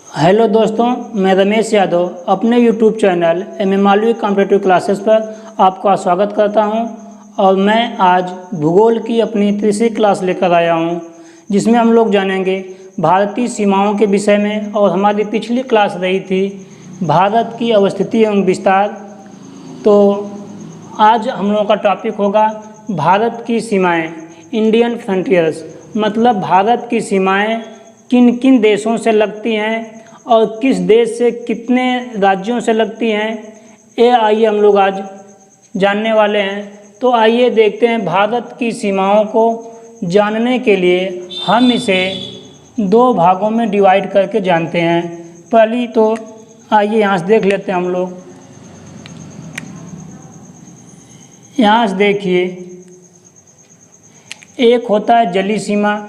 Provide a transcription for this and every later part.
Hello दोस्तों, मैं रमेश यादव अपने YouTube channel Malvi competitive classes पर आपका स्वागत करता हूं। और मैं आज भूगोल की अपनी तीसरी क्लास लेकर आया हूं, जिसमें हम लोग जानेंगे भारतीय सीमाओं के विषय में। और हमारी पिछली क्लास रही थी भारत की अवस्थिति एवं विस्तार। तो आज हम लोगों का टॉपिक होगा भारत की सीमाएँ, इंडियन फ्रंटियर्स। मतलब भारत की सीमाएँ किन किन देशों से लगती हैं और किस देश से कितने राज्यों से लगती हैं, ये आइए हम लोग आज जानने वाले हैं। तो आइए देखते हैं। भारत की सीमाओं को जानने के लिए हम इसे दो भागों में डिवाइड करके जानते हैं। पहली तो आइए यहाँ से देख लेते हैं हम लोग। यहाँ से देखिए, एक होता है जलीय सीमा।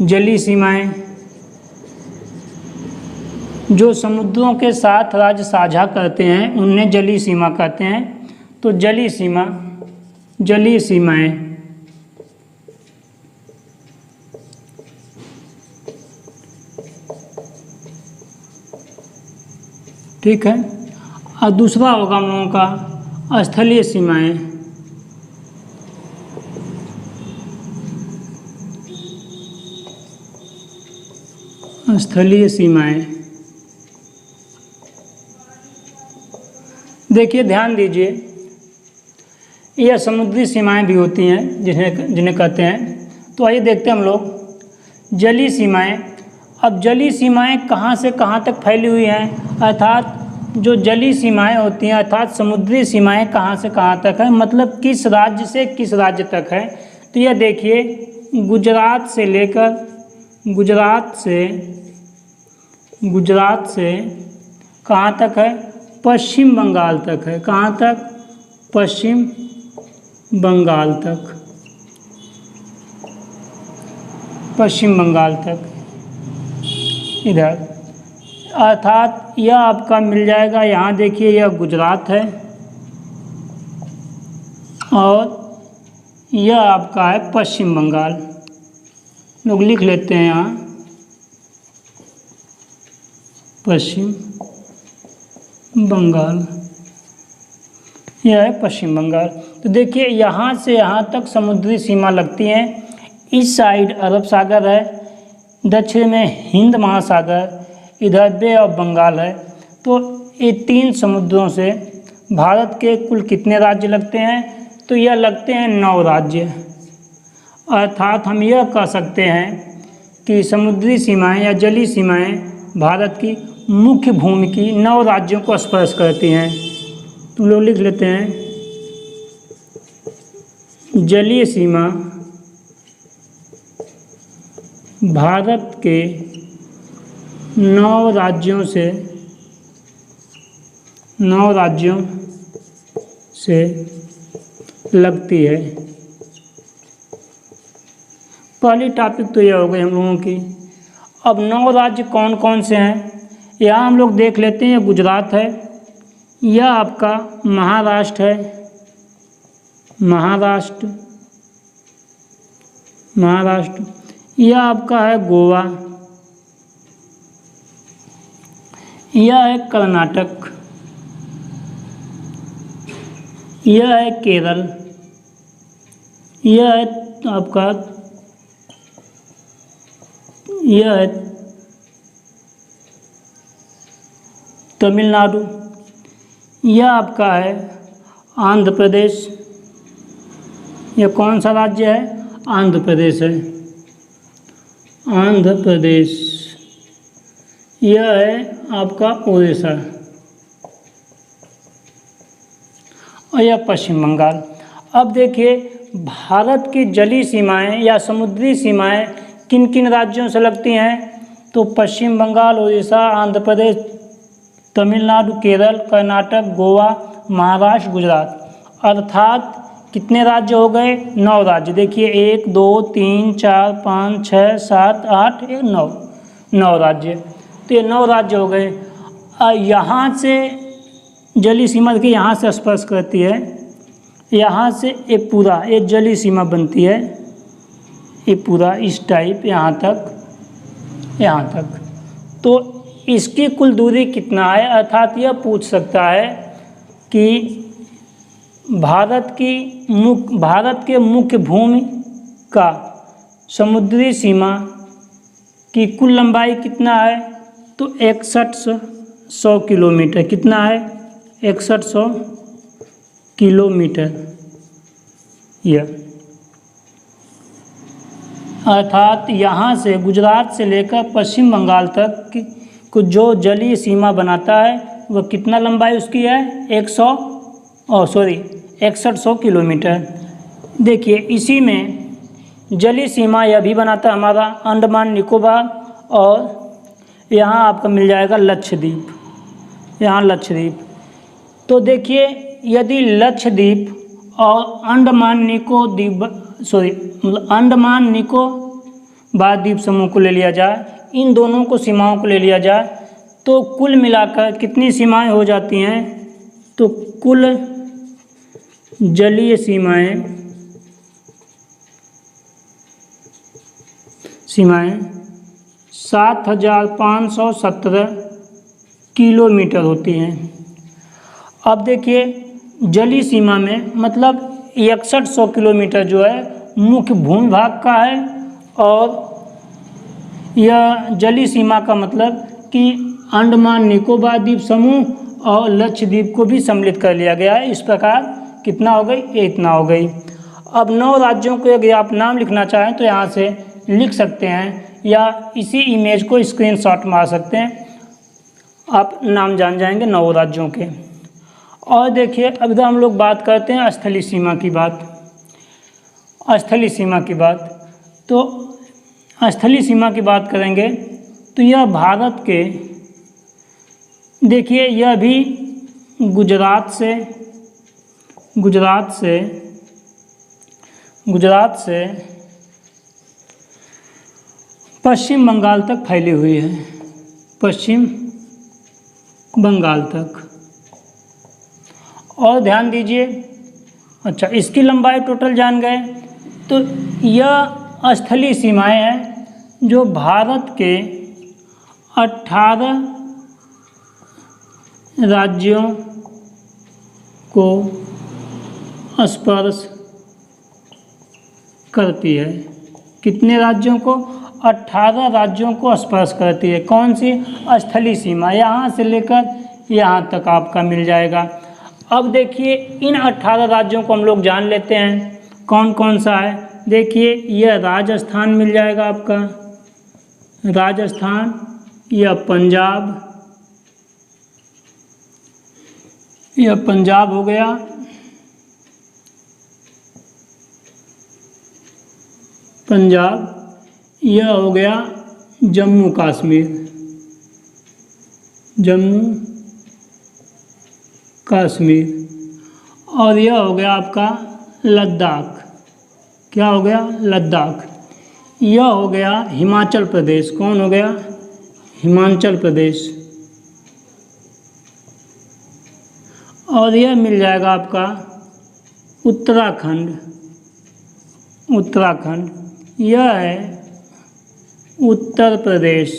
जलीय सीमाएं जो समुद्रों के साथ राज्य साझा करते हैं उन्हें जलीय सीमा कहते हैं। तो जलीय सीमा, जलीय सीमाएं ठीक है। और दूसरा होगा हम लोगों का स्थलीय सीमाएं। स्थलीय सीमाएं देखिए, ध्यान दीजिए, यह समुद्री सीमाएं भी होती हैं जिन्हें कहते हैं। तो आइए देखते हैं हम लोग जलीय सीमाएं। अब जलीय सीमाएं कहाँ से कहाँ तक फैली हुई हैं, अर्थात जो जलीय सीमाएं होती हैं अर्थात समुद्री सीमाएं कहाँ से कहाँ तक है, मतलब किस राज्य से किस राज्य तक है। तो यह देखिए, गुजरात से लेकर गुजरात से कहाँ तक है, पश्चिम बंगाल तक है। कहाँ तक? पश्चिम बंगाल तक। पश्चिम बंगाल तक इधर, अर्थात यह आपका मिल जाएगा। यहाँ देखिए, यह गुजरात है और यह आपका है पश्चिम बंगाल। लोग लिख लेते हैं यहाँ पश्चिम बंगाल, यह है पश्चिम बंगाल। तो देखिए, यहाँ से यहाँ तक समुद्री सीमा लगती है। इस साइड अरब सागर है, दक्षिण में हिंद महासागर, इधर बे ऑफ बंगाल है। तो ये तीन समुद्रों से भारत के कुल कितने राज्य लगते हैं? तो यह लगते हैं 9 राज्य। अर्थात हम यह कह सकते हैं कि समुद्री सीमाएं या जलीय सीमाएं भारत की मुख्य भूमि की 9 राज्यों को स्पर्श करती हैं। तुम लोग लिख लेते हैं, जलीय सीमा भारत के 9 राज्यों से लगती है। पहली टॉपिक तो यह हो गई हम लोगों की। अब 9 राज्य कौन कौन से हैं, यहाँ हम लोग देख लेते हैं। गुजरात है, यह आपका महाराष्ट्र है, महाराष्ट्र। यह आपका है गोवा, यह है कर्नाटक, यह है केरल, यह है आपका, यह है तमिलनाडु, यह आपका है आंध्र प्रदेश। यह कौन सा राज्य है? आंध्र प्रदेश है, आंध्र प्रदेश। यह है आपका उड़ीसा और यह पश्चिम बंगाल। अब देखिए, भारत की जलीय सीमाएं या समुद्री सीमाएं किन किन राज्यों से लगती हैं? तो पश्चिम बंगाल, उड़ीसा, आंध्र प्रदेश, तमिलनाडु, केरल, कर्नाटक, गोवा, महाराष्ट्र, गुजरात। अर्थात कितने राज्य हो गए? 9 राज्य। देखिए, 1 2 3 4 5 6 7 8 9, 9 राज्य। तो ये 9 राज्य हो गए। यहाँ से जलीय सीमा देखिए, यहाँ से स्पर्श करती है, यहाँ से एक पूरा एक जलीय सीमा बनती है, ये पूरा इस टाइप यहाँ तक। तो इसकी कुल दूरी कितना है, अर्थात यह पूछ सकता है कि भारत के मुख्य भूमि का समुद्री सीमा की कुल लंबाई कितना है, तो 6100 किलोमीटर। कितना है, 6100 किलोमीटर। यह अर्थात यहाँ से गुजरात से लेकर पश्चिम बंगाल तक को जो जलीय सीमा बनाता है वह कितना लंबाई उसकी है, 6100 किलोमीटर। देखिए इसी में जलीय सीमा यह भी बनाता है हमारा अंडमान निकोबार, और यहाँ आपका मिल जाएगा लक्षद्वीप, यहाँ लक्षद्वीप। तो देखिए यदि लक्षद्वीप और अंडमान निकोबार द्वीप समूह को ले लिया जाए, इन दोनों को सीमाओं को ले लिया जाए, तो कुल मिलाकर कितनी सीमाएं हो जाती हैं, तो कुल जलीय सीमाएं 7517 किलोमीटर होती हैं। अब देखिए जलीय सीमा में मतलब 6100 किलोमीटर जो है मुख्य भूमि भाग का है, और यह जलीय सीमा का मतलब कि अंडमान निकोबार द्वीप समूह और लक्षद्वीप को भी सम्मिलित कर लिया गया है। इस प्रकार कितना हो गई, ये इतना हो गई। अब 9 राज्यों को यदि आप नाम लिखना चाहें तो यहाँ से लिख सकते हैं, या इसी इमेज को स्क्रीनशॉट मार सकते हैं, आप नाम जान जाएंगे 9 राज्यों के। और देखिए अब हम लोग बात करते हैं स्थलीय सीमा की बात। स्थलीय सीमा की बात, तो स्थलीय सीमा की बात करेंगे तो यह भारत के, देखिए यह भी गुजरात से पश्चिम बंगाल तक फैली हुई है, पश्चिम बंगाल तक। और ध्यान दीजिए, अच्छा इसकी लंबाई टोटल जान गए, तो यह स्थलीय सीमाएं हैं जो भारत के 18 राज्यों को स्पर्श करती है। कितने राज्यों को, 18 राज्यों को स्पर्श करती है। कौन सी, स्थलीय सीमा, यहाँ से लेकर यहाँ तक आपका मिल जाएगा। अब देखिए इन 18 राज्यों को हम लोग जान लेते हैं कौन कौन सा है। देखिए यह राजस्थान मिल जाएगा आपका, राजस्थान, यह पंजाब हो गया, यह हो गया जम्मू कश्मीर, और यह हो गया आपका लद्दाख। क्या हो गया, लद्दाख। यह हो गया हिमाचल प्रदेश। कौन हो गया, हिमाचल प्रदेश। और यह मिल जाएगा आपका उत्तराखंड। यह है उत्तर प्रदेश।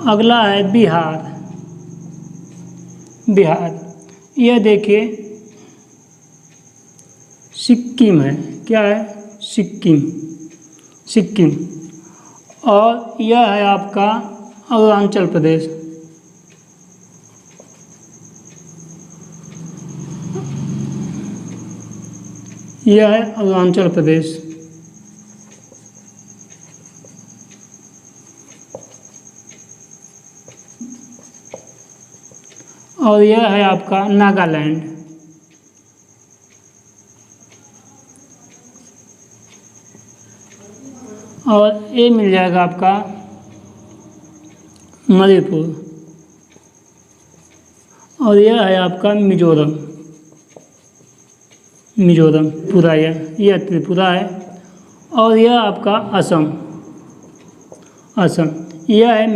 अगला है बिहार। यह देखिए सिक्किम है। क्या है, सिक्किम। और यह है आपका अरुणाचल प्रदेश। यह है अरुणाचल प्रदेश। और यह है आपका नागालैंड। और ये मिल जाएगा आपका मणिपुर। और यह है आपका मिजोरम पूरा। यह त्रिपुरा है। और यह आपका असम। यह है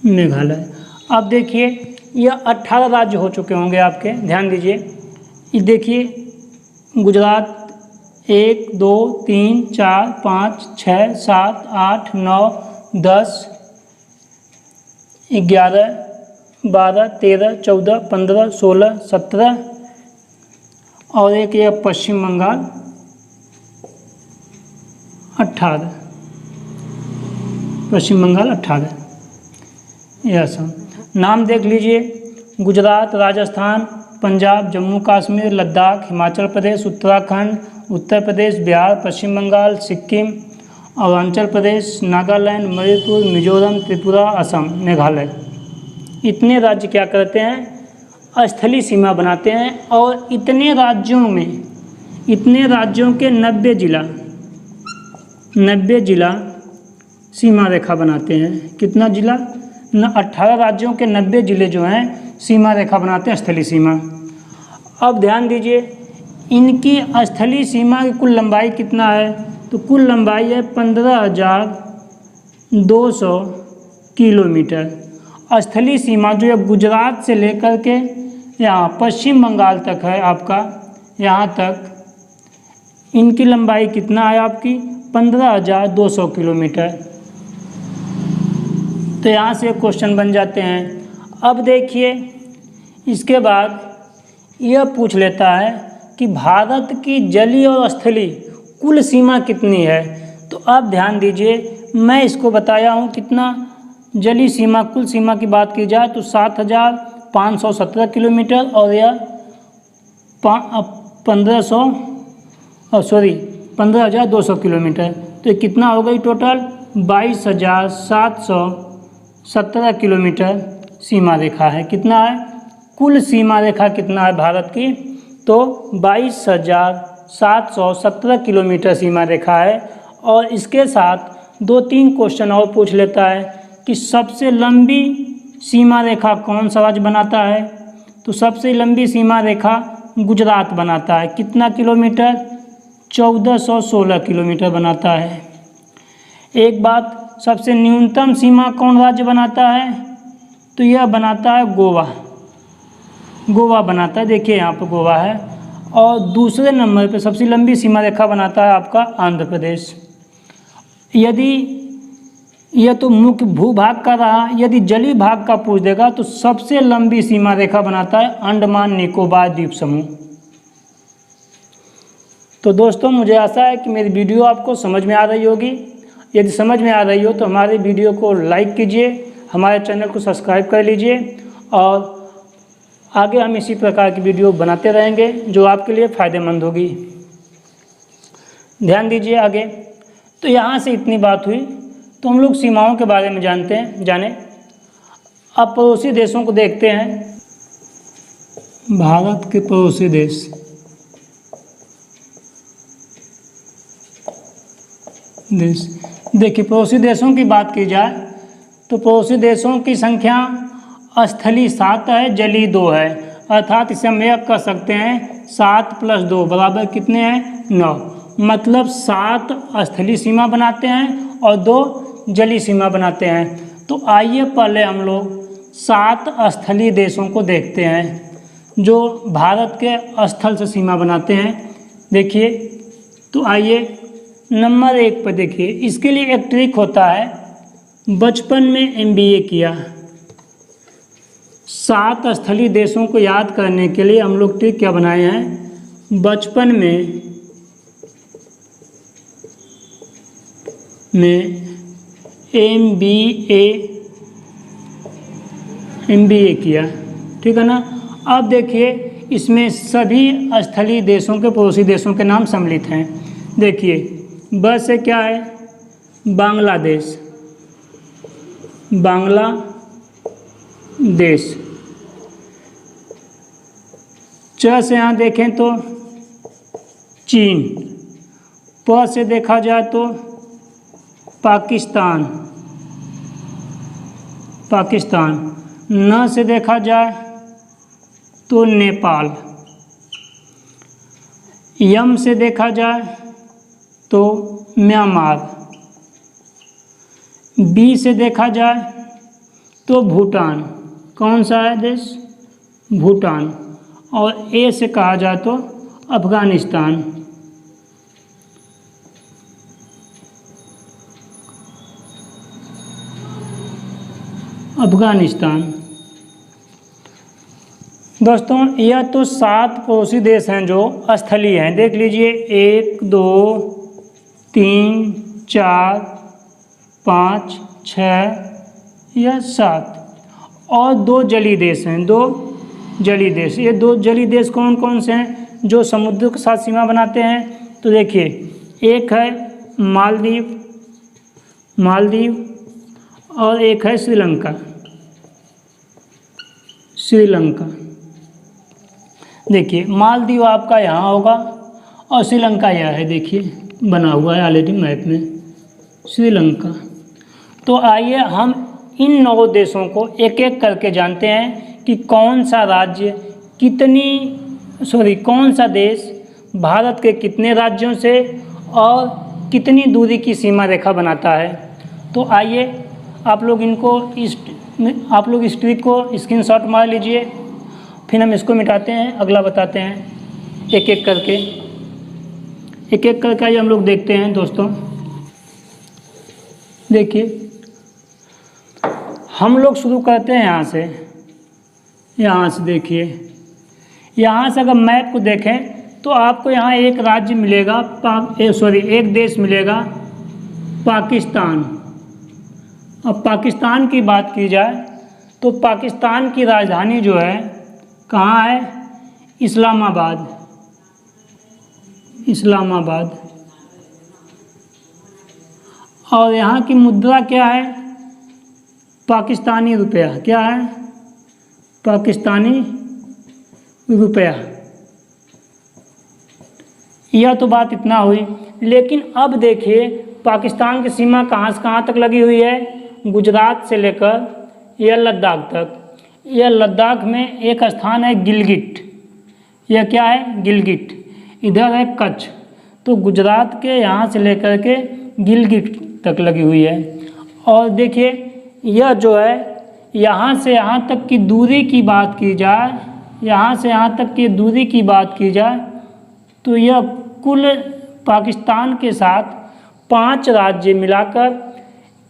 मेघालय। अब देखिए यह 18 राज्य हो चुके होंगे आपके, ध्यान दीजिए। ये देखिए गुजरात 1 2 3 4 5 6 7 8 9 10 11 12 13 14 15 16 17 और एक ये पश्चिम बंगाल 18, पश्चिम बंगाल 18, यह असम। नाम देख लीजिए, गुजरात, राजस्थान, पंजाब, जम्मू कश्मीर, लद्दाख, हिमाचल प्रदेश, उत्तराखंड, उत्तर प्रदेश, बिहार, पश्चिम बंगाल, सिक्किम, अरुणाचल प्रदेश, नागालैंड, मणिपुर, मिजोरम, त्रिपुरा, असम, मेघालय। इतने राज्य क्या करते हैं, स्थलीय सीमा बनाते हैं। और इतने राज्यों के 90 जिला सीमा रेखा बनाते हैं। कितना जिला? 18 राज्यों के 90 जिले जो हैं सीमा रेखा बनाते हैं, स्थलीय सीमा। अब ध्यान दीजिए, इनकी स्थलीय सीमा की कुल लंबाई कितना है, तो कुल लंबाई है 15,200 किलोमीटर। स्थलीय सीमा जो है गुजरात से लेकर के यहाँ पश्चिम बंगाल तक है आपका, यहाँ तक इनकी लंबाई कितना है आपकी 15,200 किलोमीटर। तो यहाँ से क्वेश्चन बन जाते हैं। अब देखिए, इसके बाद यह पूछ लेता है कि भारत की जलीय और स्थलीय कुल सीमा कितनी है। तो अब ध्यान दीजिए, मैं इसको बताया हूँ कितना जलीय सीमा, कुल सीमा की बात की जाए तो 7,517 किलोमीटर और यह 15,200 किलोमीटर। तो कितना हो गई टोटल 22,717 किलोमीटर सीमा रेखा है। कितना है कुल सीमा रेखा कितना है भारत की, तो 22,717 किलोमीटर सीमा रेखा है। और इसके साथ 2-3 क्वेश्चन और पूछ लेता है कि सबसे लंबी सीमा रेखा कौन सा राज्य बनाता है। तो सबसे लंबी सीमा रेखा गुजरात बनाता है। कितना किलोमीटर? 1416 किलोमीटर बनाता है। एक बात, सबसे न्यूनतम सीमा कौन राज्य बनाता है, तो यह बनाता है गोवा बनाता है। देखिए यहाँ पर गोवा है। और दूसरे नंबर पर सबसे लंबी सीमा रेखा बनाता है आपका आंध्र प्रदेश। यदि यह तो मुख्य भूभाग का रहा, यदि जलीय भाग का पूछ देगा तो सबसे लंबी सीमा रेखा बनाता है अंडमान निकोबार द्वीप समूह। तो दोस्तों, मुझे आशा है कि मेरी वीडियो आपको समझ में आ रही होगी। यदि समझ में आ रही हो तो हमारे वीडियो को लाइक कीजिए, हमारे चैनल को सब्सक्राइब कर लीजिए और आगे हम इसी प्रकार की वीडियो बनाते रहेंगे जो आपके लिए फ़ायदेमंद होगी। ध्यान दीजिए आगे। तो यहाँ से इतनी बात हुई, तो हम लोग सीमाओं के बारे में जाने। अब पड़ोसी देशों को देखते हैं। भारत के पड़ोसी देश, देखिए पड़ोसी देशों की बात की जाए तो पड़ोसी देशों की संख्या स्थलीय 7 है, जलीय 2 है। अर्थात इसे हम यह कह सकते हैं 7 + 2 बराबर कितने हैं 9। मतलब 7 स्थलीय सीमा बनाते हैं और 2 जलीय सीमा बनाते हैं। तो आइए पहले हम लोग 7 स्थलीय देशों को देखते हैं जो भारत के स्थल से सीमा बनाते हैं। देखिए, तो आइए नंबर 1 पर देखिए। इसके लिए एक ट्रिक होता है, बचपन में MBA किया। 7 स्थलीय देशों को याद करने के लिए हम लोग ट्रिक क्या बनाए हैं, बचपन में MBA किया, ठीक है ना। अब देखिए, इसमें सभी स्थलीय देशों के पड़ोसी देशों के नाम सम्मिलित हैं। देखिए, ब से क्या है, बांग्लादेश, च से यहाँ देखें तो चीन, प से देखा जाए तो पाकिस्तान, न से देखा जाए तो नेपाल, यम से देखा जाए तो म्यांमार, बी से देखा जाए तो भूटान। कौन सा है देश, भूटान। और ए से कहा जाए तो अफगानिस्तान। अफगानिस्तान। दोस्तों यह तो 7 पड़ोसी देश हैं जो स्थलीय हैं। देख लीजिए 1 2 3 4 5 6 या 7 और 2 जलीय देश हैं। 2 जलीय देश, ये 2 जलीय देश कौन कौन से हैं जो समुद्र के साथ सीमा बनाते हैं? तो देखिए एक है मालदीव और एक है श्रीलंका। देखिए मालदीव आपका यहाँ होगा और श्रीलंका यह है, देखिए बना हुआ है ऑलरेडी मैप में श्रीलंका। तो आइए हम इन 9 देशों को एक एक करके जानते हैं कि कौन सा देश भारत के कितने राज्यों से और कितनी दूरी की सीमा रेखा बनाता है। तो आइए आप लोग इस ट्रिक को स्क्रीनशॉट मार लीजिए, फिर हम इसको मिटाते हैं, अगला बताते हैं एक एक करके आइए हम लोग देखते हैं। दोस्तों देखिए हम लोग शुरू करते हैं यहाँ से देखिए, यहाँ से अगर मैप को देखें तो आपको यहाँ एक राज्य मिलेगा, एक देश मिलेगा पाकिस्तान। अब पाकिस्तान की बात की जाए तो पाकिस्तान की राजधानी जो है कहाँ है? इस्लामाबाद। और यहाँ की मुद्रा क्या है? पाकिस्तानी रुपया। क्या है? पाकिस्तानी रुपया। यह तो बात इतना हुई, लेकिन अब देखिए पाकिस्तान की सीमा कहाँ से कहाँ तक लगी हुई है? गुजरात से लेकर यह लद्दाख तक। यह लद्दाख में एक स्थान है गिलगिट। यह क्या है? गिलगिट। इधर है कच्छ। तो गुजरात के यहाँ से लेकर के गिलगिट तक लगी हुई है। और देखिए यह जो है यहाँ से यहाँ तक की दूरी की बात की जाए, तो यह कुल पाकिस्तान के साथ 5 राज्य मिलाकर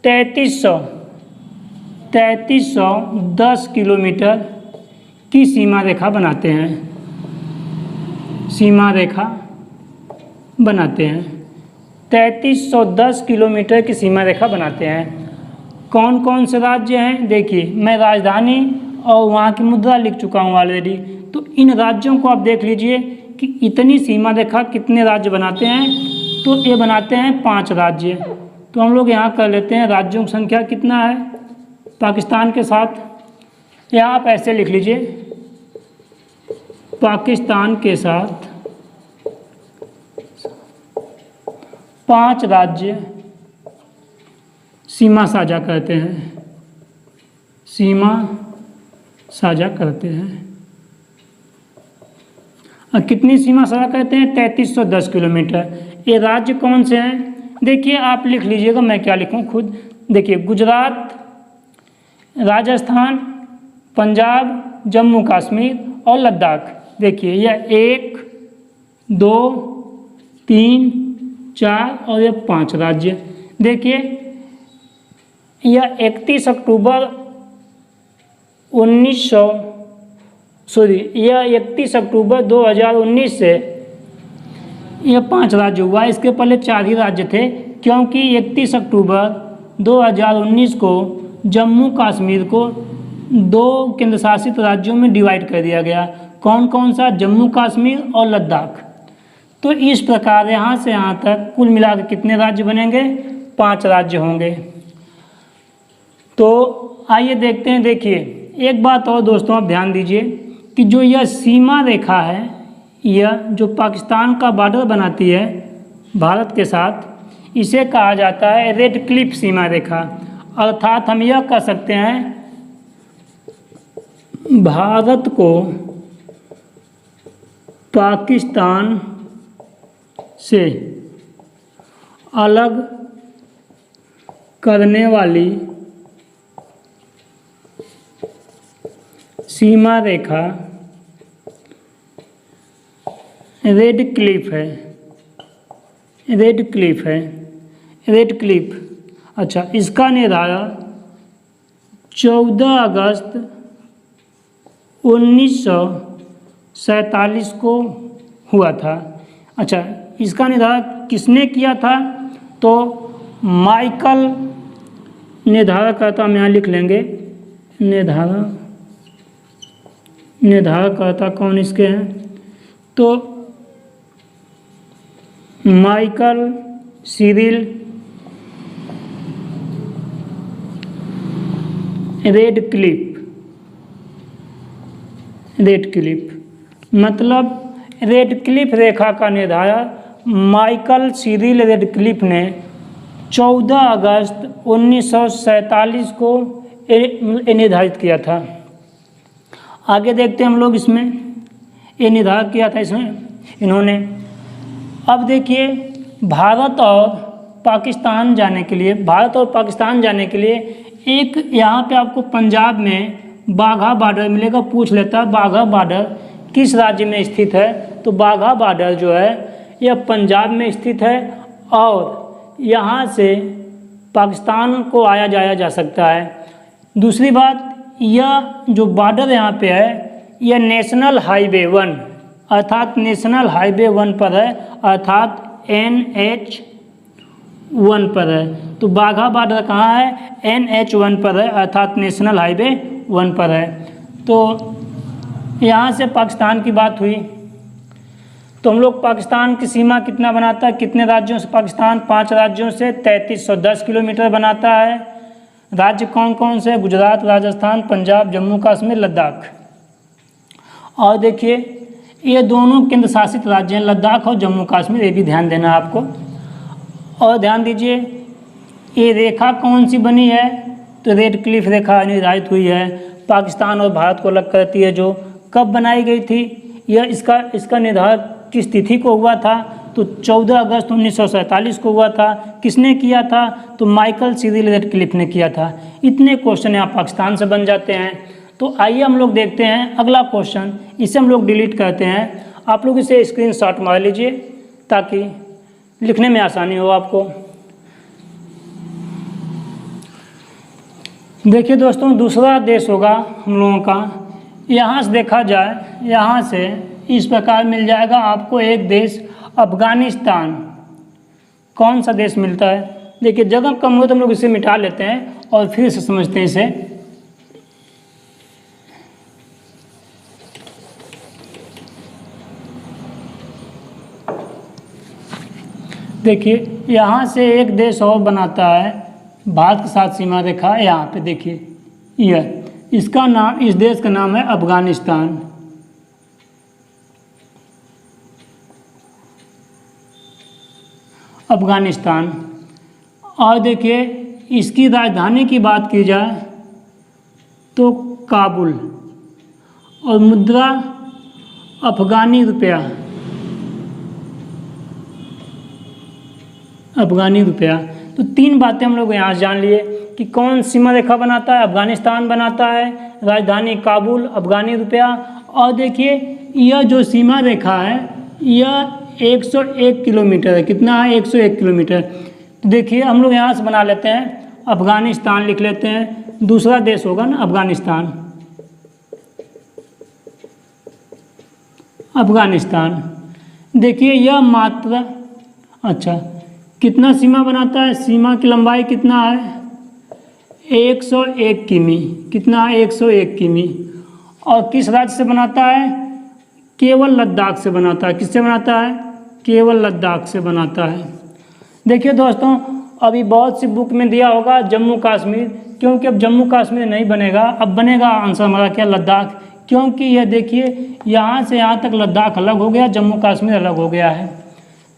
3310 किलोमीटर की सीमा रेखा बनाते हैं। 3310 किलोमीटर की सीमा रेखा बनाते हैं। कौन कौन से राज्य हैं? देखिए मैं राजधानी और वहाँ की मुद्रा लिख चुका हूँ ऑलरेडी। तो इन राज्यों को आप देख लीजिए कि इतनी सीमा रेखा कितने राज्य बनाते हैं। तो ये बनाते हैं 5 राज्य। तो हम लोग यहाँ कर लेते हैं राज्यों की संख्या कितना है पाकिस्तान के साथ। यहाँ आप ऐसे लिख लीजिए, पाकिस्तान के साथ 5 राज्य सीमा साझा करते हैं। और कितनी सीमा साझा करते हैं? 3310 किलोमीटर। ये राज्य कौन से हैं? देखिए आप लिख लीजिएगा, मैं क्या लिखूं खुद। देखिए गुजरात, राजस्थान, पंजाब, जम्मू कश्मीर और लद्दाख। देखिए यह 1 2 3 4 और ये 5 राज्य। देखिए यह 31 अक्टूबर 2019 से यह 5 राज्य हुआ। इसके पहले 4 ही राज्य थे, क्योंकि 31 अक्टूबर 2019 को जम्मू कश्मीर को 2 केंद्र शासित राज्यों में डिवाइड कर दिया गया। कौन कौन सा? जम्मू कश्मीर और लद्दाख। तो इस प्रकार यहाँ से यहाँ तक कुल मिलाकर कितने राज्य बनेंगे? 5 राज्य होंगे। तो आइए देखते हैं। देखिए एक बात और दोस्तों आप ध्यान दीजिए कि जो यह सीमा रेखा है, यह जो पाकिस्तान का बॉर्डर बनाती है भारत के साथ, इसे कहा जाता है रेड क्लिफ सीमा रेखा। अर्थात हम यह कह सकते हैं भारत को पाकिस्तान से अलग करने वाली सीमा रेखा रेड क्लिफ। अच्छा, इसका निर्धारण 14 अगस्त 1947 को हुआ था। अच्छा, इसका निर्धारण किसने किया था? तो माइकल निर्धारणकर्ता हम यहाँ लिख लेंगे। निर्धारणकर्ता कौन इसके हैं? तो माइकल सिरिल रेडक्लिफ, मतलब रेडक्लिफ रेखा का निर्धारण माइकल सिरिल रेडक्लिफ ने 14 अगस्त 1947 को निर्धारित किया था। आगे देखते हैं हम लोग, इसमें ये निर्धारित किया था इसमें इन्होंने। अब देखिए, भारत और पाकिस्तान जाने के लिए एक यहाँ पे आपको पंजाब में बाघा बॉर्डर मिलेगा। पूछ लेता है बाघा बॉर्डर किस राज्य में स्थित है? तो बाघा बॉर्डर जो है यह पंजाब में स्थित है और यहाँ से पाकिस्तान को आया जाया जा सकता है। दूसरी बात, यह जो बॉर्डर यहाँ पे है यह नेशनल हाईवे 1 अर्थात नेशनल हाईवे 1 पर है, अर्थात NH1 पर है। तो बाघा बॉर्डर कहाँ है? NH1 पर है, अर्थात नेशनल हाईवे 1 पर है। तो यहाँ से पाकिस्तान की बात हुई। तो हम लोग पाकिस्तान की सीमा कितना बनाता है? कितने राज्यों से पाकिस्तान? 5 राज्यों से 3310 किलोमीटर बनाता है। राज्य कौन कौन से? गुजरात, राजस्थान, पंजाब, जम्मू कश्मीर, लद्दाख। और देखिए, ये दोनों केंद्र शासित राज्य हैं, लद्दाख और जम्मू कश्मीर, ये भी ध्यान देना है आपको। और ध्यान दीजिए, ये रेखा कौन सी बनी है? तो रेडक्लिफ रेखा निर्धारित हुई है, पाकिस्तान और भारत को अलग करती है। जो कब बनाई गई थी? यह इसका निर्धारण किस तिथि को हुआ था? तो 14 अगस्त 1947 को हुआ था। किसने किया था? तो माइकल सिरिल रेडक्लिफ ने किया था। इतने क्वेश्चन यहाँ पाकिस्तान से बन जाते हैं। तो आइए हम लोग देखते हैं अगला क्वेश्चन। इसे हम लोग डिलीट करते हैं। आप लोग इसे स्क्रीनशॉट मार लीजिए ताकि लिखने में आसानी हो आपको। देखिए दोस्तों, दूसरा देश होगा हम लोगों का। यहाँ से देखा जाए, यहाँ से इस प्रकार मिल जाएगा आपको एक देश, अफगानिस्तान। कौन सा देश मिलता है? देखिए, जगह कम हो तो हम लोग इसे मिटा लेते हैं और फिर से समझते हैं इसे। देखिए, यहाँ से एक देश और बनाता है भारत के साथ सीमा रेखा। यहाँ पे देखिए, यह इसका नाम, इस देश का नाम है अफगानिस्तान। अफगानिस्तान। और देखिए, इसकी राजधानी की बात की जाए तो काबुल, और मुद्रा अफगानी रुपया। तो 3 बातें हम लोग यहाँ जान लिए कि कौन सीमा रेखा बनाता है? अफगानिस्तान बनाता है, राजधानी काबुल, अफगानी रुपया। और देखिए, यह जो सीमा रेखा है यह 101 किलोमीटर है। कितना है? 101 किलोमीटर। तो देखिए, हम लोग यहाँ से बना लेते हैं, अफगानिस्तान लिख लेते हैं। दूसरा देश होगा ना अफगानिस्तान। देखिए, यह मात्रा, अच्छा, कितना सीमा बनाता है? सीमा की लंबाई कितना है? 101 किमी। कितना है? 101 किमी। और किस राज्य से बनाता है? केवल लद्दाख से बनाता है। किससे बनाता है? केवल लद्दाख से बनाता है। देखिए दोस्तों, अभी बहुत सी बुक में दिया होगा जम्मू कश्मीर, क्योंकि अब जम्मू कश्मीर नहीं बनेगा, अब बनेगा आंसर हमारा क्या? लद्दाख। क्योंकि यह देखिए, यहाँ से यहाँ तक लद्दाख अलग हो गया, जम्मू कश्मीर अलग हो गया है।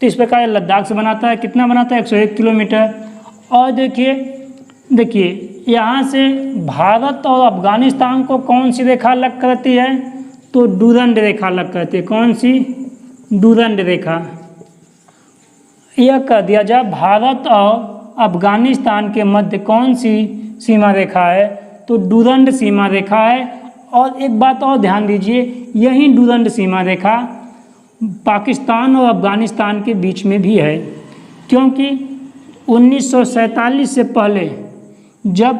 तो इस प्रकार लद्दाख से बनाता है। कितना बनाता है? 101 किलोमीटर। और देखिए यहाँ से भारत और अफगानिस्तान को कौन सी रेखा अलग करती है? तो डूरंड रेखा अलग करती है। कौन सी? डूरंड रेखा। यह कर दिया जाए, भारत और अफगानिस्तान के मध्य कौन सी सीमा रेखा है? तो डूरंड सीमा रेखा है। और एक बात और ध्यान दीजिए, यही डूरंड सीमा रेखा पाकिस्तान और अफगानिस्तान के बीच में भी है, क्योंकि 1947 से पहले जब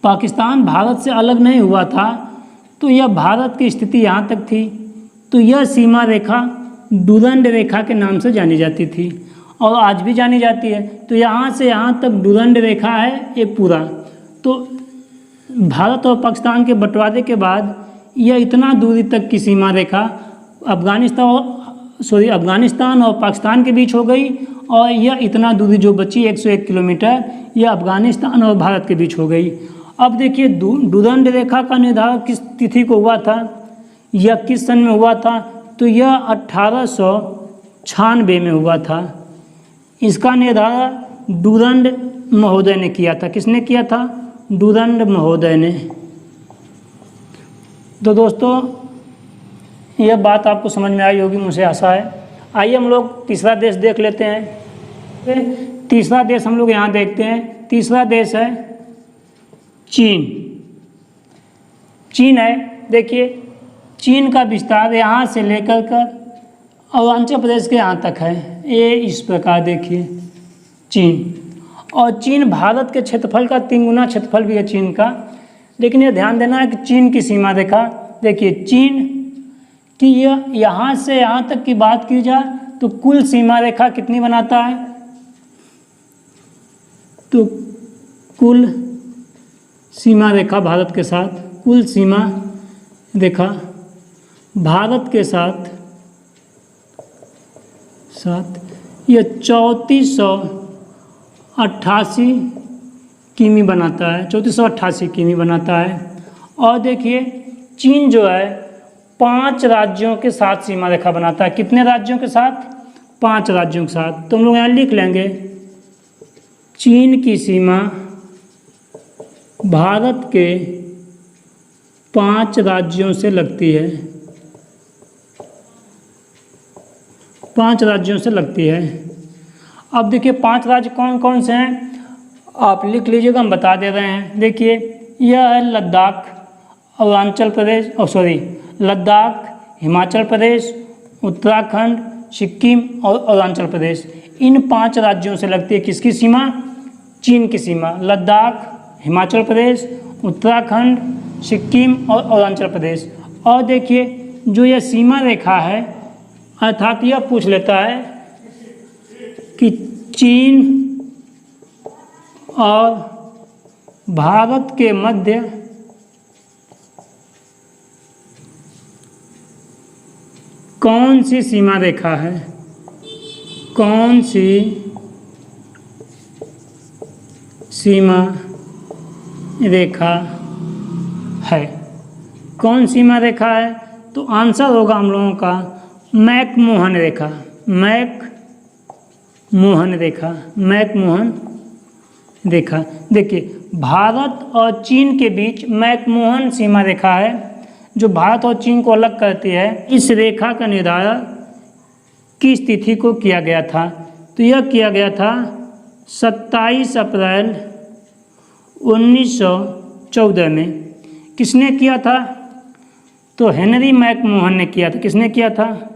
पाकिस्तान भारत से अलग नहीं हुआ था तो यह भारत की स्थिति यहाँ तक थी। तो यह सीमा रेखा डूरंड रेखा के नाम से जानी जाती थी और आज भी जानी जाती है। तो यहाँ से यहाँ तक डूरंड रेखा है ये पूरा। तो भारत और पाकिस्तान के बंटवारे के बाद यह इतना दूरी तक की सीमा रेखा अफगानिस्तान और पाकिस्तान के बीच हो गई और यह इतना दूरी जो बची 101 किलोमीटर यह अफगानिस्तान और भारत के बीच हो गई। अब देखिए डूरंड रेखा का निर्धारण किस तिथि को हुआ था, यह किस सन में हुआ था, तो यह 1896 में हुआ था। इसका निर्धारण डूरंड महोदय ने किया था। किसने किया था? डूरंड महोदय ने। तो दोस्तों यह बात आपको समझ में आई होगी, मुझे आशा है। आइए हम लोग तीसरा देश देख लेते हैं। तीसरा देश हम लोग यहाँ देखते हैं। तीसरा देश है चीन। चीन है, देखिए चीन का विस्तार यहाँ से लेकर कर अरुणाचल प्रदेश के यहाँ तक है। ये इस प्रकार देखिए चीन। और चीन भारत के क्षेत्रफल का 3 गुना क्षेत्रफल भी है चीन का। लेकिन ये ध्यान देना है कि चीन की सीमा रेखा देखिए, चीन की यहाँ से यहाँ तक की बात की जाए तो कुल सीमा रेखा कितनी बनाता है, तो कुल सीमा रेखा भारत के साथ, कुल सीमा रेखा भारत के साथ यह 3488 किमी बनाता है, 3488 किमी बनाता है। और देखिए चीन जो है 5 राज्यों के साथ सीमा रेखा बनाता है। कितने राज्यों के साथ? 5 राज्यों के साथ। तो हम लोग यहाँ लिख लेंगे चीन की सीमा भारत के 5 राज्यों से लगती है, 5 राज्यों से लगती है। अब देखिए 5 राज्य कौन कौन से हैं आप लिख लीजिएगा, हम बता दे रहे हैं। देखिए यह है लद्दाख, अरुणाचल प्रदेश, लद्दाख, हिमाचल प्रदेश, उत्तराखंड, सिक्किम और अरुणाचल प्रदेश। इन 5 राज्यों से लगती है किसकी सीमा? चीन की सीमा। लद्दाख, हिमाचल प्रदेश, उत्तराखंड, सिक्किम और अरुणाचल प्रदेश। और देखिए जो यह सीमा रेखा है अर्थात यह पूछ लेता है कि चीन और भारत के मध्य कौन सी सीमा रेखा है, कौन सी सीमा रेखा है, कौन सीमा रेखा है? तो आंसर होगा हम लोगों का मैकमोहन रेखा, मैकमोहन रेखा, मैकमोहन रेखा। देखिए भारत और चीन के बीच मैकमोहन सीमा रेखा है जो भारत और चीन को अलग करती है। इस रेखा का निर्धारण किस तिथि को किया गया था? तो यह किया गया था 27 अप्रैल 1914 में। किसने किया था? तो हेनरी मैकमोहन ने किया था। किसने किया था?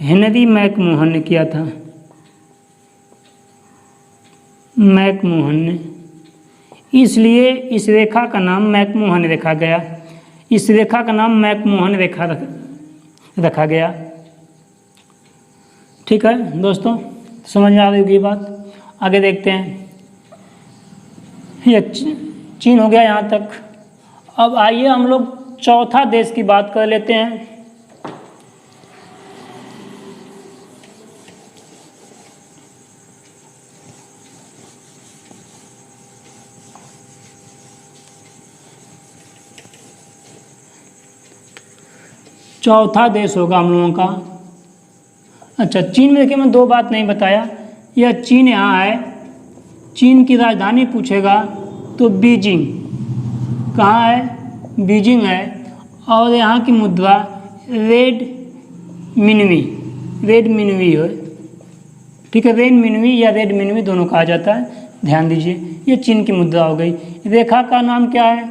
हेनरी मैकमोहन ने किया था, मैकमोहन ने। इसलिए इस रेखा का नाम मैकमोहन रेखा गया। इस रेखा का नाम मैकमोहन रेखा रखा गया। ठीक है दोस्तों, समझ में आ रही होगी ये बात। आगे देखते हैं। ये चीन हो गया यहाँ तक। अब आइए हम लोग चौथा देश की बात कर लेते हैं। चौथा देश होगा हम लोगों का, अच्छा चीन में देखिए मैं 2 बात नहीं बताया। यह चीन यहाँ है, चीन की राजधानी पूछेगा तो बीजिंग, कहाँ है? बीजिंग है। और यहाँ की मुद्रा रेड मिनवी है। ठीक है, रेड मिनवी या रेड मिनवी दोनों कहा जाता है, ध्यान दीजिए। ये चीन की मुद्रा हो गई। रेखा का नाम क्या है?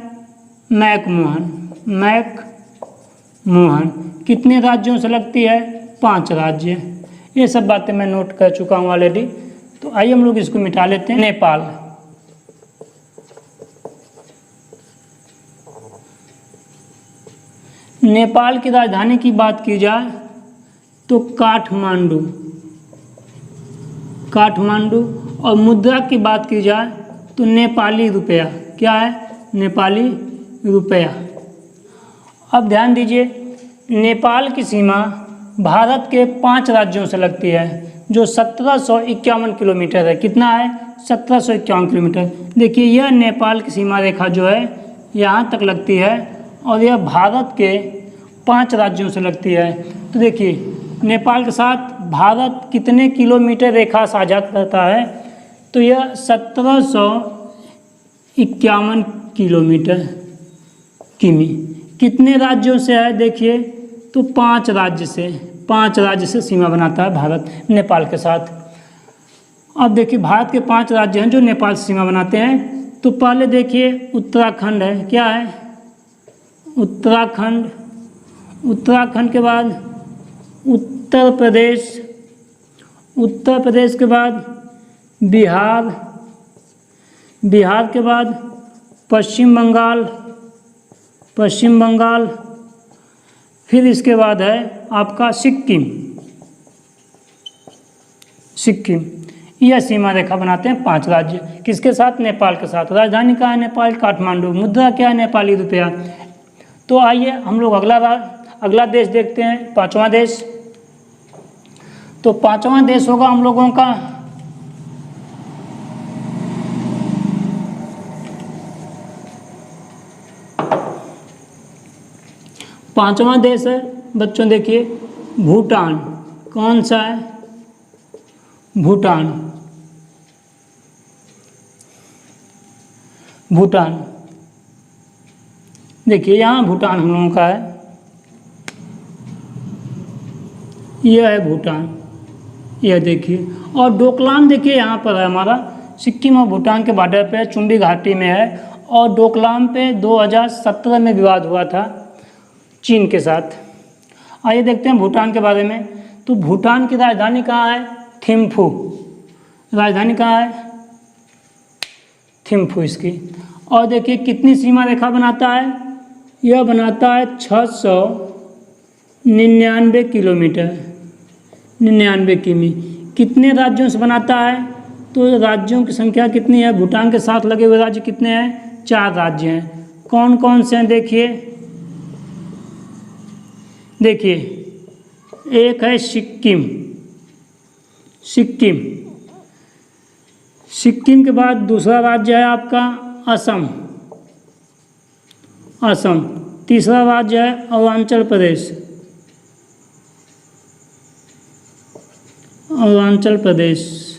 McMahon, McMahon. कितने राज्यों से लगती है? 5 राज्य। ये सब बातें मैं नोट कर चुका हूँ ऑलरेडी। तो आइए हम लोग इसको मिटा लेते हैं। नेपाल, नेपाल की राजधानी की बात की जाए तो काठमांडू, काठमांडू। और मुद्रा की बात की जाए तो नेपाली रुपया। क्या है? नेपाली रुपया। अब ध्यान दीजिए, नेपाल की सीमा भारत के 5 राज्यों से लगती है, जो 1751 किलोमीटर है। कितना है? 1751 किलोमीटर। देखिए, यह नेपाल की सीमा रेखा जो है यहाँ तक लगती है और यह भारत के 5 राज्यों से लगती है। तो देखिए, नेपाल के साथ भारत कितने किलोमीटर रेखा साझा करता है? तो यह 1751 किलोमीटर किमी। कितने राज्यों से है? देखिए, तो 5 राज्य से सीमा बनाता है भारत नेपाल के साथ। अब देखिए, भारत के 5 राज्य हैं जो नेपाल से सीमा बनाते हैं। तो पहले देखिए, उत्तराखंड है। क्या है? उत्तराखंड। उत्तराखंड के बाद उत्तर प्रदेश, उत्तर प्रदेश के बाद बिहार, बिहार के बाद पश्चिम बंगाल, पश्चिम बंगाल। फिर इसके बाद है आपका सिक्किम, सिक्किम। यह सीमा रेखा बनाते हैं 5 राज्य। किसके साथ? नेपाल के साथ। राजधानी कहाँ है? नेपाल, काठमांडू। मुद्रा क्या है? नेपाली रुपया। तो आइए हम लोग अगला देश देखते हैं, 5वां देश। तो 5वां देश होगा हम लोगों का पांचवा देश है बच्चों, देखिए, भूटान। कौन सा है? भूटान, भूटान। देखिए, यहाँ भूटान हम लोगों का है। यह है भूटान, यह देखिए। और डोकलाम देखिए यहाँ पर है हमारा, सिक्किम और भूटान के बॉर्डर पे, चुम्बी घाटी में है। और डोकलाम पे 2017 में विवाद हुआ था चीन के साथ। आइए देखते हैं भूटान के बारे में। तो भूटान की राजधानी कहाँ है? थिम्फू। राजधानी कहाँ है? थिम्फू इसकी। और देखिए, कितनी सीमा रेखा बनाता है? यह बनाता है 699 किलोमीटर, 99 किमी। कितने राज्यों से बनाता है? तो राज्यों की संख्या कितनी है? भूटान के साथ लगे हुए राज्य कितने हैं? 4 राज्य हैं। कौन कौन से हैं? देखिए, देखिए, एक है सिक्किम, सिक्किम। सिक्किम के बाद दूसरा राज्य है आपका असम, असम। तीसरा राज्य है अरुणाचल प्रदेश, अरुणाचल प्रदेश।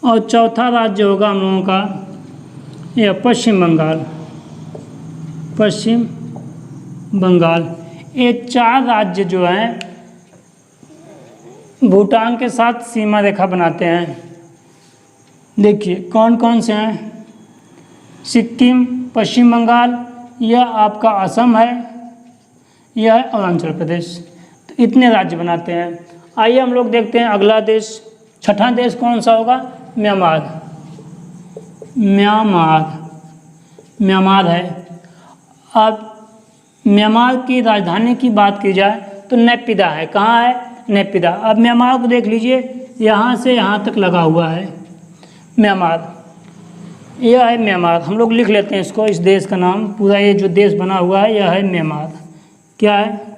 और चौथा राज्य होगा हम लोगों का यह पश्चिम बंगाल, पश्चिम बंगाल। ये 4 राज्य जो हैं भूटान के साथ सीमा रेखा बनाते हैं। देखिए, कौन कौन से हैं? सिक्किम, पश्चिम बंगाल, यह आपका असम है, यह है अरुणाचल प्रदेश। तो इतने राज्य बनाते हैं। आइए हम लोग देखते हैं अगला देश, 6वां देश कौन सा होगा? म्यांमार, म्यांमार, म्यांमार है। अब म्यांमार की राजधानी की बात की जाए तो नेपिदा है। कहाँ है? नेपिदा। अब म्यांमार को देख लीजिए, यहाँ से यहाँ तक लगा हुआ है म्यांमार। यह है म्यांमार। हम लोग लिख लेते हैं इसको, इस देश का नाम पूरा, ये जो देश बना हुआ है यह है म्यांमार। क्या है?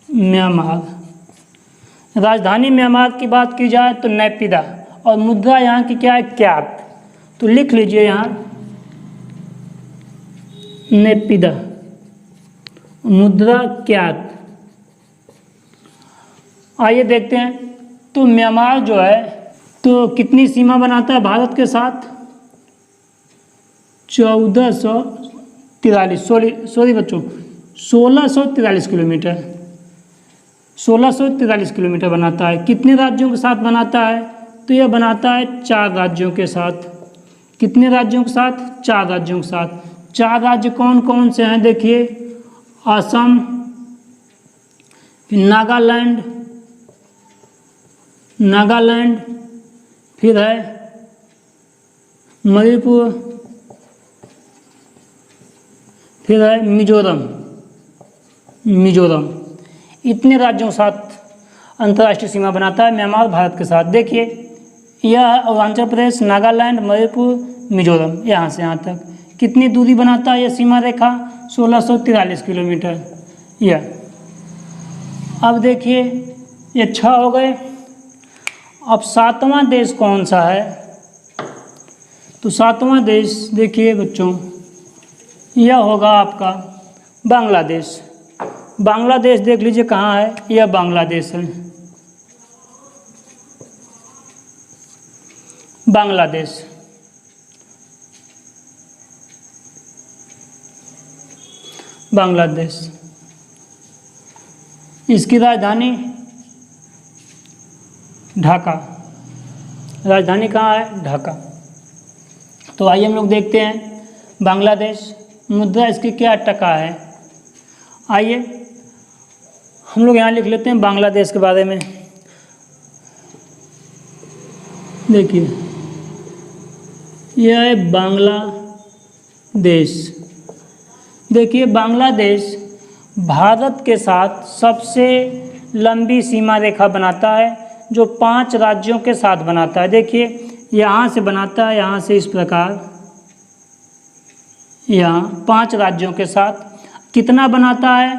म्यांमार। राजधानी म्यांमार की बात की जाए तो नेपिदा। और मुद्रा यहाँ की क्या है? क्यात। तो लिख लीजिए यहाँ नेपिदा, मुद्रा क्यात। आइए देखते हैं। तो म्यांमार जो है तो कितनी सीमा बनाता है भारत के साथ? 1443, सॉरी बच्चों, 1643 किलोमीटर, 1643 किलोमीटर बनाता है। कितने राज्यों के साथ बनाता है? तो यह बनाता है 4 राज्यों के साथ। कितने राज्यों के साथ? 4 राज्यों के साथ। 4 राज्य कौन कौन से हैं? देखिए, असम, फिर नागालैंड, नागालैंड, फिर है मणिपुर, फिर है मिजोरम। मिजोरम। इतने राज्यों के साथ अंतर्राष्ट्रीय सीमा बनाता है म्यांमार भारत के साथ। देखिए यह अरुणाचल प्रदेश, नागालैंड, मणिपुर, मिजोरम, यहाँ से यहाँ तक कितनी दूरी बनाता है यह सीमा रेखा? 1643 किलोमीटर। यह अब देखिए ये 6 हो गए। अब 7वां देश कौन सा है? तो 7वां देश देखिए बच्चों, यह होगा आपका बांग्लादेश। बांग्लादेश देख लीजिए कहाँ है, यह बांग्लादेश है। बांग्लादेश बांग्लादेश, इसकी राजधानी ढाका। राजधानी कहाँ है? ढाका। तो आइए हम लोग देखते हैं बांग्लादेश। मुद्रा इसकी क्या टका है? आइए हम लोग यहाँ लिख लेते हैं बांग्लादेश के बारे में। देखिए यह है बांग्लादेश। देखिए बांग्लादेश भारत के साथ सबसे लंबी सीमा रेखा बनाता है, जो 5 राज्यों के साथ बनाता है। देखिए यहाँ से बनाता है, यहाँ से इस प्रकार, यहाँ 5 राज्यों के साथ कितना बनाता है?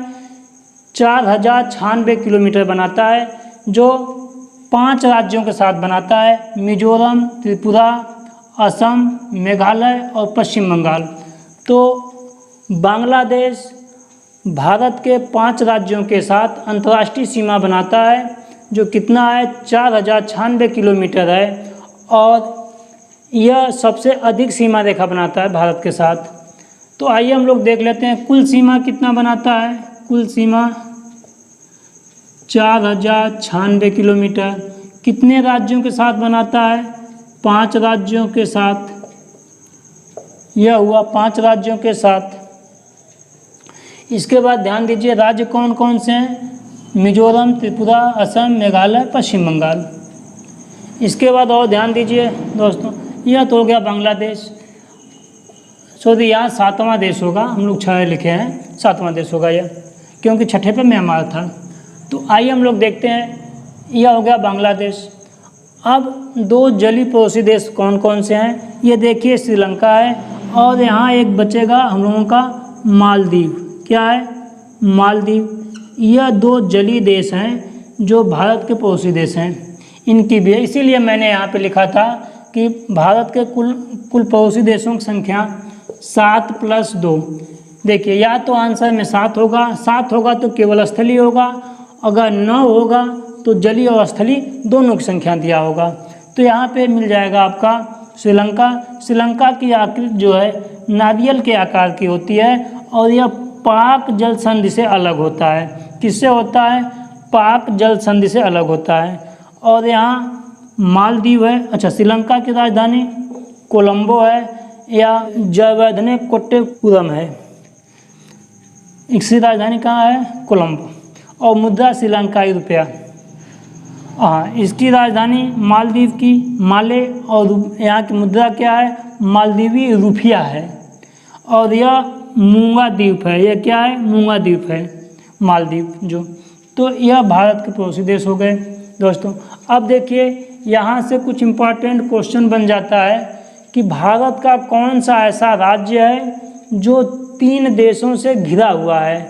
4096 किलोमीटर बनाता है, जो 5 राज्यों के साथ बनाता है, मिजोरम, त्रिपुरा, असम, मेघालय और पश्चिम बंगाल। तो बांग्लादेश भारत के 5 राज्यों के साथ अंतर्राष्ट्रीय सीमा बनाता है, जो कितना है? 4096 किलोमीटर है, और यह सबसे अधिक सीमा रेखा बनाता है भारत के साथ। तो आइए हम लोग देख लेते हैं कुल सीमा कितना बनाता है। कुल सीमा 4096 किलोमीटर कितने राज्यों के साथ बनाता है? 5 राज्यों के साथ। यह हुआ 5 राज्यों के साथ। इसके बाद ध्यान दीजिए राज्य कौन कौन से हैं? मिजोरम, त्रिपुरा, असम, मेघालय, पश्चिम बंगाल। इसके बाद और ध्यान दीजिए दोस्तों, यह तो हो गया बांग्लादेश। सॉरी यहाँ 7वां देश होगा, हम लोग 6 लिखे हैं, 7वां देश होगा यह, क्योंकि 6ठे पे म्यांमार था। तो आइए हम लोग देखते हैं, यह हो गया बांग्लादेश। अब 2 जलीय पड़ोसी देश कौन कौन से हैं? ये देखिए श्रीलंका है, और यहाँ एक बचेगा हम लोगों का मालदीव। क्या है? मालदीव। यह 2 जलीय देश हैं जो भारत के पड़ोसी देश हैं। इनकी भी, इसीलिए मैंने यहाँ पे लिखा था कि भारत के कुल पड़ोसी देशों की संख्या 7 + 2। देखिए या तो आंसर में 7 होगा, 7 होगा तो केवल स्थलीय होगा, अगर 9 होगा तो जलीय और स्थलीय दोनों की संख्या दिया होगा। तो यहाँ पे मिल जाएगा आपका श्रीलंका। श्रीलंका की आकृति जो है नारियल के आकार की होती है, और यह पाक जल संधि से अलग होता है। किससे होता है? पाक जल संधि से अलग होता है। और यहाँ मालदीव है। अच्छा, श्रीलंका की राजधानी कोलंबो है, या जयवर्धने कोट्टेपुरम है। इसकी राजधानी कहाँ है? कोलंबो। और मुद्रा श्रीलंकाई रुपया। हाँ, इसकी राजधानी मालदीव की माले, और यहाँ की मुद्रा क्या है? मालदीवी रुपया है। और यह मूंगा द्वीप है। यह क्या है? मूंगा द्वीप है मालदीव जो। तो यह भारत के पड़ोसी देश हो गए दोस्तों। अब देखिए यहाँ से कुछ इम्पॉर्टेंट क्वेश्चन बन जाता है कि भारत का कौन सा ऐसा राज्य है जो 3 देशों से घिरा हुआ है?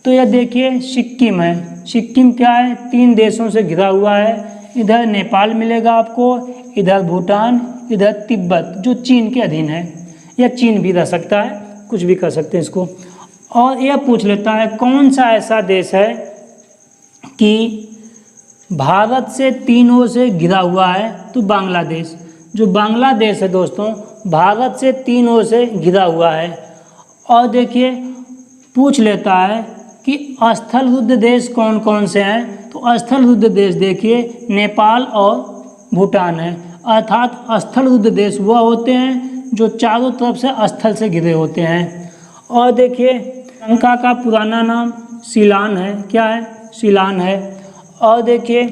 तो यह देखिए सिक्किम है। सिक्किम क्या है? 3 देशों से घिरा हुआ है। इधर नेपाल मिलेगा आपको, इधर भूटान, इधर तिब्बत, जो चीन के अधीन है। या चीन भी रह सकता है, कुछ भी कर सकते हैं इसको। और यह पूछ लेता है कौन सा ऐसा देश है कि भारत से 3 ओर से घिरा हुआ है? तो बांग्लादेश। जो बांग्लादेश है दोस्तों, भारत से 3 ओर से घिरा हुआ है। और देखिए पूछ लेता है कि स्थलरुद्ध देश कौन कौन से हैं? तो स्थलरुद्ध देश देखिए नेपाल और भूटान है। अर्थात स्थलरुद्ध देश वह होते हैं जो चारों तरफ से स्थल से घिरे होते हैं। और देखिए श्रीलंका का पुराना नाम सीलान है। क्या है? सीलान है। और देखिए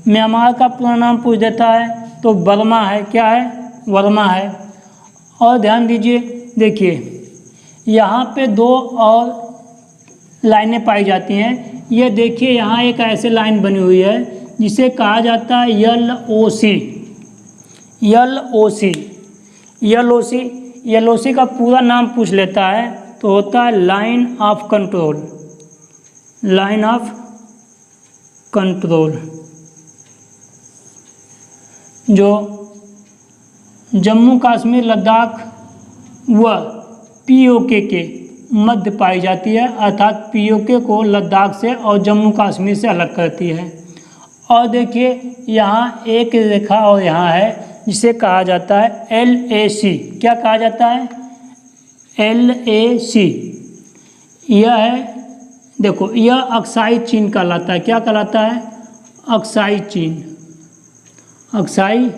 म्यांमार का पुराना नाम पूछ देता है तो बर्मा है। क्या है? वर्मा है। और ध्यान दीजिए, देखिए यहाँ पे 2 और लाइनें पाई जाती हैं। ये देखिए यहाँ एक ऐसे लाइन बनी हुई है जिसे कहा जाता है LOC। LOC का पूरा नाम पूछ लेता है तो होता है line of control. Line of control जो जम्मू कश्मीर लद्दाख व POK के मध्य पाई जाती है, अर्थात POK को लद्दाख से और जम्मू कश्मीर से अलग करती है। और देखिए यहाँ एक रेखा और यहाँ है जिसे कहा जाता है LAC। क्या कहा जाता है? LAC। यह है, देखो यह अक्साई चीन कहलाता है। क्या कहलाता है? अक्साई चीन। अक्साई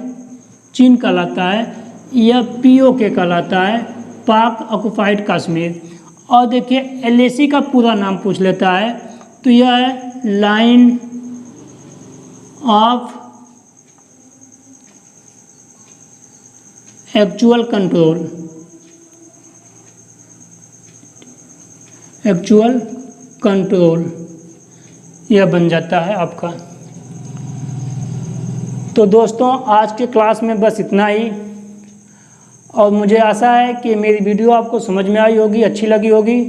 चीन कहलाता है। यह POK कहलाता है, पाक ऑक्युपाइड कश्मीर। और देखिए LAC का पूरा नाम पूछ लेता है तो यह है line of actual control. Actual control यह बन जाता है आपका। तो दोस्तों आज के क्लास में बस इतना ही, और मुझे आशा है कि मेरी वीडियो आपको समझ में आई होगी, अच्छी लगी होगी।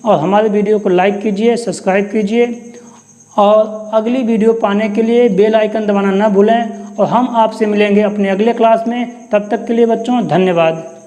और हमारे वीडियो को लाइक कीजिए, सब्सक्राइब कीजिए, और अगली वीडियो पाने के लिए बेल आइकन दबाना ना भूलें। और हम आपसे मिलेंगे अपने अगले क्लास में। तब तक के लिए बच्चों धन्यवाद।